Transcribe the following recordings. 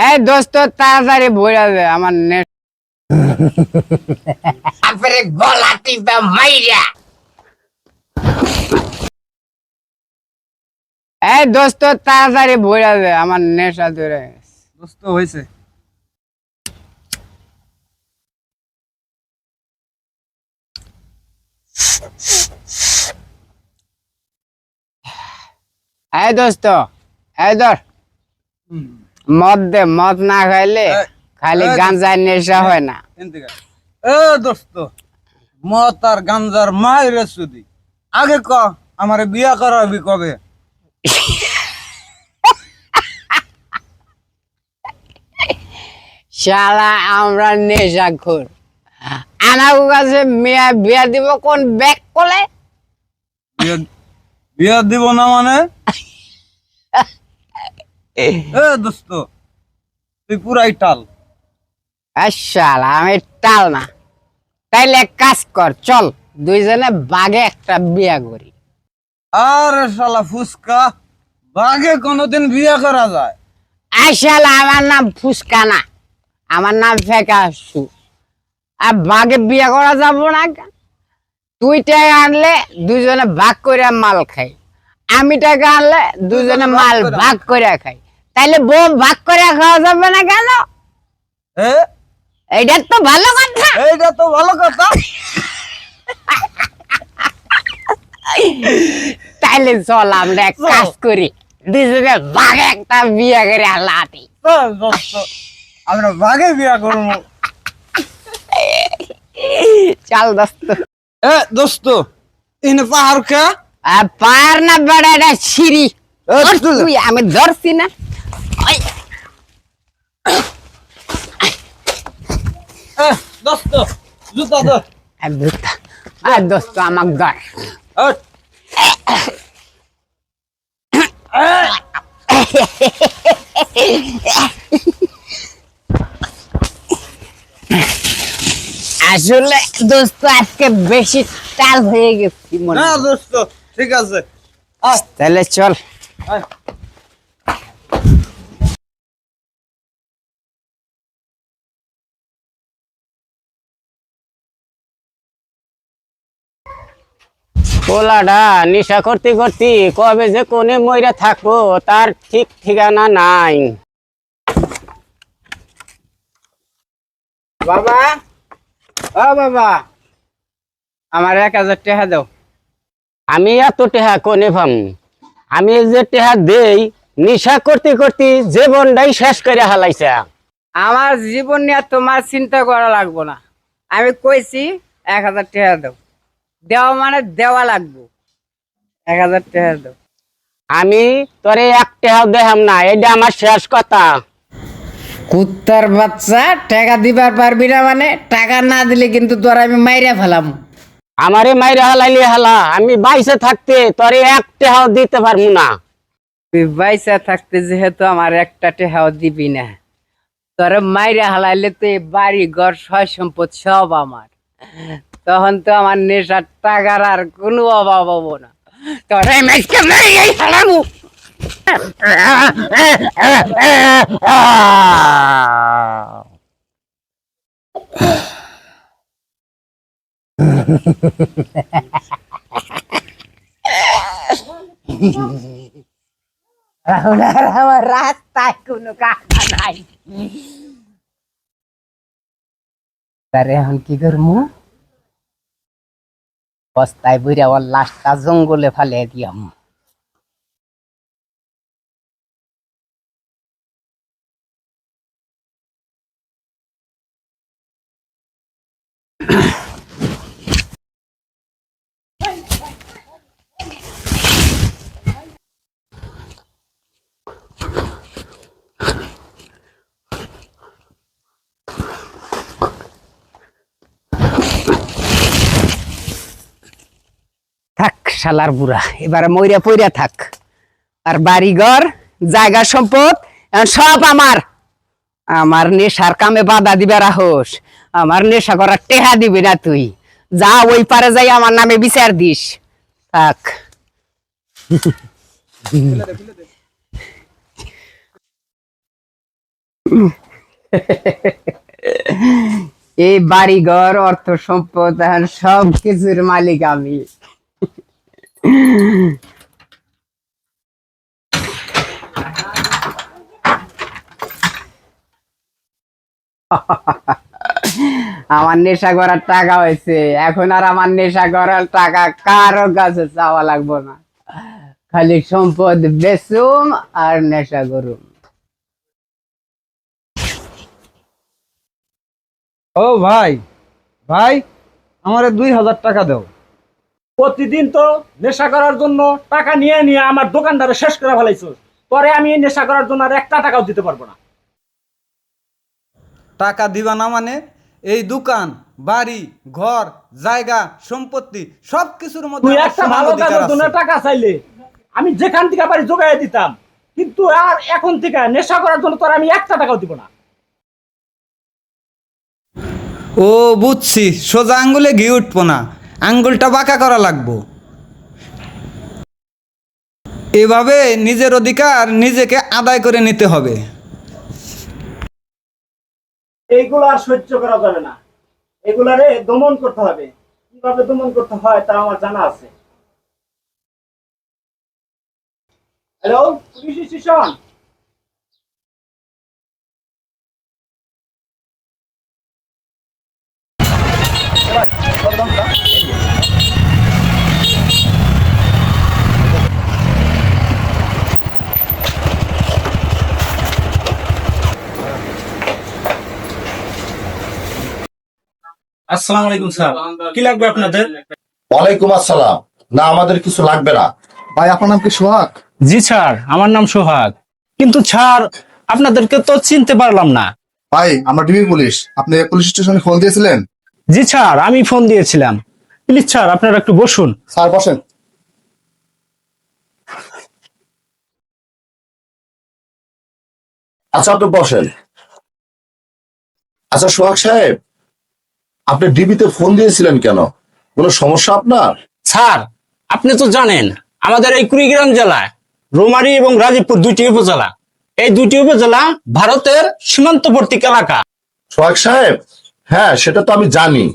এই দোস্ত তাড়াতাড়ি ভরে দে আমার নেট। তারপরে গলা টিপা মাইরা। এই দোস্ত তাড়াতাড়ি ভরে দে আমার নেশা ধরে গেছে। দোস্ত হয়েছে। এই দোস্ত এই ধর মদ দে, মদ না খাইলে খালি গাঞ্জার নেশা হয় না। এ দোস্ত, মদ আর গাঞ্জার মায়ের সুদি। আগে ক আমারে বিয়া করাবি কবে? শালা আমরা নেশাখোর, আমার কাছে মেয়া বিয়া দিব কোন ব্যাগ কোলে? বিয়া দিব না মানে? এ দোস্ত, তুই পুরাই টাল। শালা আমি টাল না, তাইলে এক কাজ কর, চল দুইজনে বাগে একটা বিয়া করি। আরে শালা ফুসকা, বাঘে কোনোদিন বিয়া করা যায়? শালা আমার নাম ফুসকা না, আমার নাম ফেকাসু। আর বাগে বিয়া করা যাবো না কেন? তুই টাকা আনলে দুজনে ভাগ করে মাল খাই, আমি টাকা আনলে দুজনে মাল ভাগ করে খাই, তাইলে বউ ভাগ করে খাওয়া যাবে না কেন? এইটা তো ভালো কথা। এইটা তো ভালো কথা। তাইলে চল আমরা এক কাজ করি, দুজনে ভাগে একটা বিয়া করে আল্লাহ দি। আমরা ভাগে বিয়া করবো। চল দোস্ত। এ দোস্ত, ইনে পাহাড় কে? পার না বেড়া, এটা সিঁড়ি। তুই আমি ধরছি না। দোস্ত জুতা ধর। দোস্ত আমাকে ধর। আসলে দোস্ত আজকে বেশি টাল হয়ে গেছি মনে না হয়। দোস্ত ঠিক আছে, তাহলে চল। পোলাডা নেশা করতে করতে কবে যে কোনে মইরা থাকবো তার ঠিক ঠিকানা নাই। বাবা, ও বাবা, আমার 1000 টাকা দাও। আমি এত টাকা কোনে পাম? আমি যে টাকা দেই নেশা করতে করতে জীবনটাই শেষ করে হালাইছে। আমার জীবন নিয়ে তোমার চিন্তা করা লাগবো না, আমি কইছি 1000 টাকা দাও। দেওয়া মানে দেওয়া লাগবো, 1000 টাকা দাও। আমি তোরে 1 টাকাও দেখাম না, এটা আমার শেষ কথা। কুত্তার বাচ্চা, টাকা দিবার পারবি না মানে? টাকা না দিলে কিন্তু তোর আমি মাইরা ফেলাম। আমারে মাইরা হালাইলি হালা, আমি বাইসে থাকতে তোরে 1 টাকাও দিতে পারবো না। তুই বাইসে থাকতে যেহেতু আমার 1 টাকাও দিবি না, তোরে মাইরা হালাইলে তো এই বাড়ি ঘর সয় সম্পদ সব আমার, তখন তো আমার নেশার টাকার আর কোনো অভাব হবো না। তোরে মেসকে মেরেই হারাবো। আমার রাস্তায় কোনো কাকা নাই, তারে এখন কি করবো? বস্তায় বইরা ওর লাশটা জঙ্গলে ফেলে দিয়াম। থাক শালার বুড়া, এবারে মইরা পইরা থাক। আর বাড়িঘর জায়গা সম্পদ সব আমার। আমার নেশার কামে বাধা দিবে রাহস, আমার নেশা করার টেহা দিবি না তুই। যা ওই পারে যাই আমার নামে বিচার দিস। থাক। এই বাড়িঘর অর্থ সম্পদ এখন সব কিছুর মালিক আমি। আমার নেশা করার টাকা হয়েছে, এখন আর আমার নেশা করার টাকা কারো কাছে চাওয়া লাগবো না, খালি সম্পদ বেচুম আর নেশা করুম। ও ভাই, ভাই আমারে 2000 টাকা দাও। প্রতিদিন তো নেশা করার জন্য টাকা নিয়ে নিয়ে আমার দোকানদারে শেষ করে ফেলাইছো। পরে আমি এই নেশা করার জন্য আর একটা টাকাও দিতে পারবো না। টাকা দিবা না মানে? এই দোকান, বাড়ি, ঘর, জায়গা, সম্পত্তি সব কিছুর মধ্যে তুই আমার একটা সমান ভালো অধিকার কাজের জন্য আছে। টাকা চাইলে আমি যেখান থেকে পারি জোগাড় দিতাম, কিন্তু আর এখন থেকে নেশা করার জন্য তোর আমি একটা টাকাও দিব না। ও বুঝছি, সোজা আঙ্গুলে ঘি উঠবো না, আঙ্গুলটা বাঁকা করা লাগবো। এভাবে নিজের অধিকার নিজেকে আদায় করে নিতে হবে। এইগুলো আর সহ্য করা যাবে না, এগুলারে দমন করতে হবে। কিভাবে দমন করতে হয় তা আমার জানা আছে। Hello, police station. আসসালামু আলাইকুম স্যার, কি লাগবে আপনাদের? ওয়ালাইকুম আসসালাম। না, আমাদের কিছু লাগবে না। ভাই আপনার নাম কি সোহাগ? জি স্যার, আমার নাম সোহাগ। কিন্তু স্যার, আপনাদেরকে তো চিনতে পারলাম না। ভাই আমরা ডিবি পুলিশ, আপনি পুলিশ স্টেশনে ফোন দিয়েছিলেন? জি স্যার, আমি ফোন দিয়েছিলাম। প্লিজ স্যার, আপনারা একটু বসুন। স্যার বসেন। আচ্ছা, আপনি বসেন। আচ্ছা সোহাগ সাহেব, আপনি ডিবিতে ফোন দিয়েছিলেন কেন? কোনো সমস্যা আপনার? স্যার, আপনি তো জানেন আমাদের এই কুড়িগ্রাম জেলায় রৌমারী এবং রাজীবপুর দুইটি উপজেলা। এই দুইটি উপজেলা ভারতের সীমান্তবর্তী এলাকা। সোহাগ সাহেব, হ্যাঁ সেটা তো আমি জানি।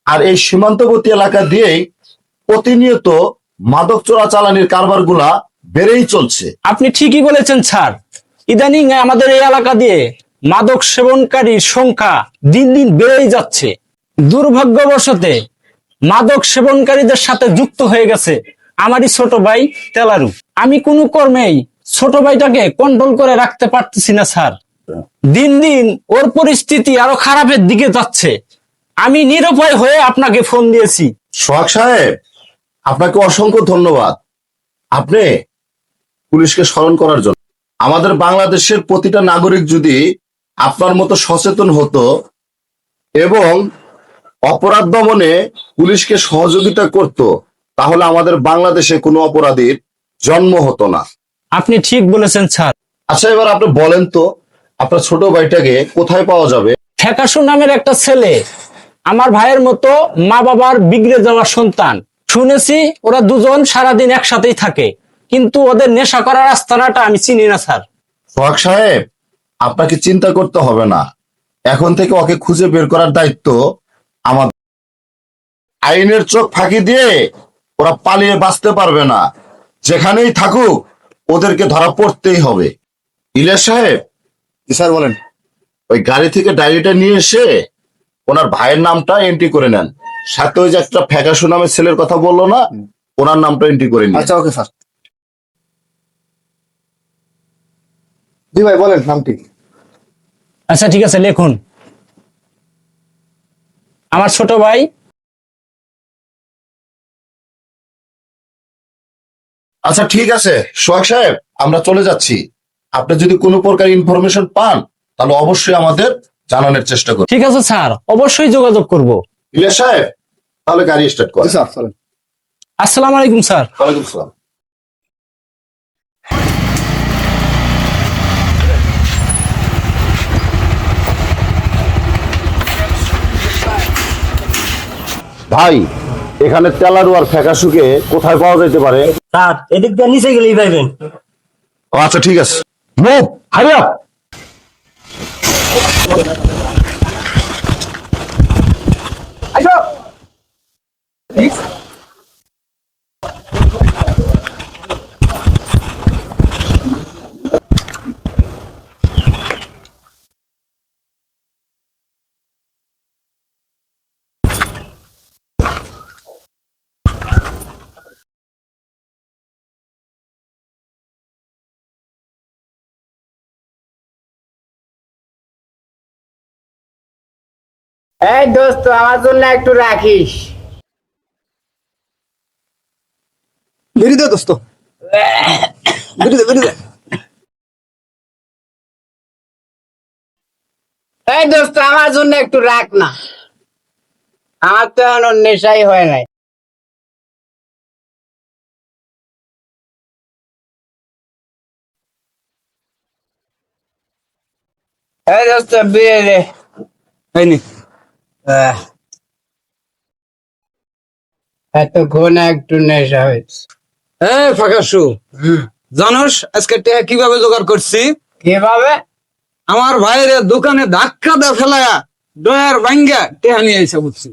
আর এই সীমান্তবর্তী এলাকা দিয়েই প্রতিনিয়ত মাদক চোরাচালানির কারবারগুলা বেড়েই চলছে। আপনি ঠিকই বলেছেন স্যার, ইদানিং আমাদের এই এলাকা দিয়ে মাদক সেবনকারীর সংখ্যা দিন দিন বেড়েই যাচ্ছে। দুর্ভাগ্যবশতে মাদক সেবনকারীদের সাথে যুক্ত হয়ে গেছে আমারই ছোট ভাই তেলারু। আমি কোনো কর্মেই ছোট ভাইটাকে কন্ট্রোল করে রাখতে পারতেছি না স্যার। দিন দিন ওর পরিস্থিতি আরো খারাপের দিকে যাচ্ছে। আমি নিরুপায় হয়ে আপনাকে ফোন দিয়েছি। সোহাগ সাহেব, আপনাকে অসংখ্য ধন্যবাদ আপনি পুলিশকে স্মরণ করার জন্য। আমাদের বাংলাদেশের প্রতিটা নাগরিক যদি আপনার মতো সচেতন হতো এবং অপরাধ দমনে পুলিশকে সহযোগিতা করত, তাহলে আমাদের বাংলাদেশে কোনো অপরাধীর জন্ম হতো না। আপনি ঠিক বলেছেন স্যার। আচ্ছা, এবার আপনি বলেন তো আপনার ছোট ভাইটাকে কোথায় পাওয়া যাবে? ফেকাশু নামের একটা ছেলে, আমার ভাইয়ের মতো মা বাবার বিগড়ে যাওয়া সন্তান। শুনেছি ওরা দুজন সারাদিন একসাথেই থাকে, কিন্তু ওদের নেশা করার আস্তানাটা আমি চিনি না স্যার। সোহাগ সাহেব, আপনাকে চিন্তা করতে হবে না। এখন থেকে ওকে খুঁজে বের করার দায়িত্ব আমাদের। আইনের চোখ ফাঁকি দিয়ে ওরা পালিয়ে বাঁচতে পারবে না। যেখানেই থাকুক ওদেরকে ধরা পড়তেই হবে। ইলিয়াস সাহেব, জি স্যার বলেন। ওই গাড়ি থেকে ডায়েরিটা নিয়ে এসে ওনার ভাইয়ের নামটা এন্ট্রি করে নেন। সাথে ওই যে একটা ফ্যাকাশু নামের ছেলের কথা বললো না, ওনার নামটা এন্ট্রি করে নিন। আচ্ছা ওকে স্যার। জি ভাই বলেন নামটি। আচ্ছা ঠিক আছে, লিখুন। আমার ছোট ভাই আচ্ছা ঠিক আছে সোহাগ সাহেব, আমরা চলে যাচ্ছি। আপনি যদি কোনো প্রকার ইনফরমেশন পান তাহলে অবশ্যই আমাদের জানানোর চেষ্টা করুন। ঠিক আছে স্যার, অবশ্যই যোগাযোগ করব। ইলিয়াস সাহেব, তাহলে গাড়ি স্টার্ট জি করেন। স্যার চলেন। আসসালামু আলাইকুম স্যার। ওয়ালাইকুম আসসালাম। ভাই, এখানে তেলারু আর ফ্যাকাশুকে কোথায় পাওয়া যেতে পারে? স্যার এদিক দিয়ে নিচে গেলেই পাইবেন। আচ্ছা ঠিক আছে, মুভ, হারি আপ। এই দোস্ত আমার জন্য একটু রাখিস। বেরি দে দোস্ত, বেরি দে, বেরি দে। এই দোস্ত আমার জন্য একটু রাখ না, আমার তো এখনো নেশাই হয় নাই। এই দোস্ত বিয়ে দে। এই নে। এতক্ষণ একটু নেশা হয়েছে। এই ফাঁকাশু, জানোস আজকে টেহা কিভাবে জোগাড় করছি? কিভাবে? আমার ভাইয়ের দোকানে ধাক্কা দে ফেলায়া ডয়ার ভাঙ্গা টেহা নিয়ে এসে বুঝছি।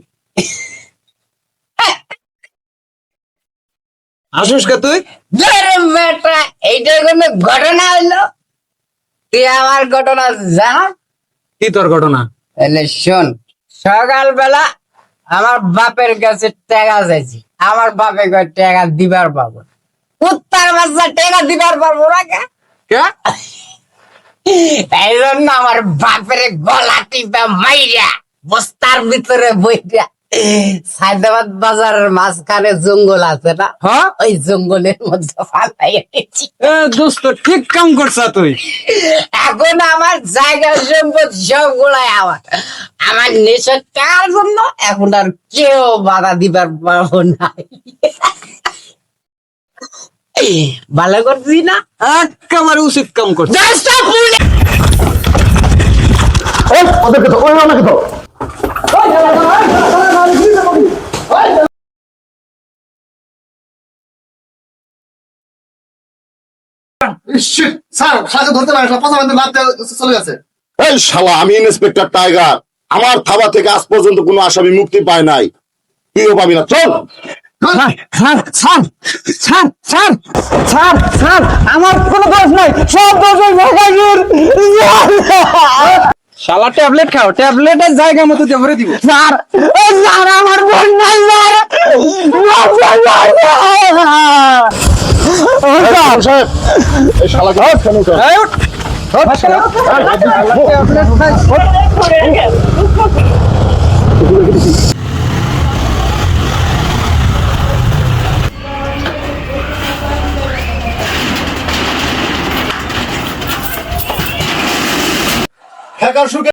আসুস কে তুই? আরে বেটা, এইটা কোনো ঘটনা হইলো? তুই আমার ঘটনা জানা? কি তোর ঘটনা? তাহলে শোন, সকালবেলা আমার বাপের কাছে টাকা চাইছি, আমার বাপে কয় টাকা দিবার পাবো না। কুত্তার বাচ্চা টাকা দিবার পারবো না কে? কে? এই জন্য আমার বাপের গলা টিপা মাইরা বস্তার ভিতরে বইটা সায়দাবাদ বাজারের মাঝখানে জঙ্গল আছে না, হ্যাঁ? ওই জঙ্গলের মধ্যে ফালাইয়া দিয়েছি। এ দোস্ত ঠিক কাম করছ তুই। এখন আমার জায়গা সম্পদ সবগুলাই আমার নেশার টাকার জন্য এখন আর কেউ বাধা দিবার পারবো না। ভালো করছি না? একেবারে উচিত কাম করছ। ওদেরকে তো ওই আমাকে তো স্যার সাহায্য ধরতে পারে না, পাশা বান্ধব লাভ চলে গেছে। এই শালা, আমি ইন্সপেক্টর টাইগার। আমার থাবা থেকে আজ পর্যন্ত কোনো আসামি মুক্তি পায় নাই, তুইও পাবি না। চল। Sir sir sir sir sir sir আমার কোনো দোষ নাই, সব দোষ ওই ফাঁকাশুর। শালা ট্যাবলেট খাও, ট্যাবলেটের জায়গা মতো দিয়ে ভরে দিব। স্যার, স্যার আমার বোন নাই স্যার। সাহেব, এই শালাকে কেন উঠাও? এই উঠ, উঠ, শালা। ট্যাবলেট খাই। হ্যাকার সুখে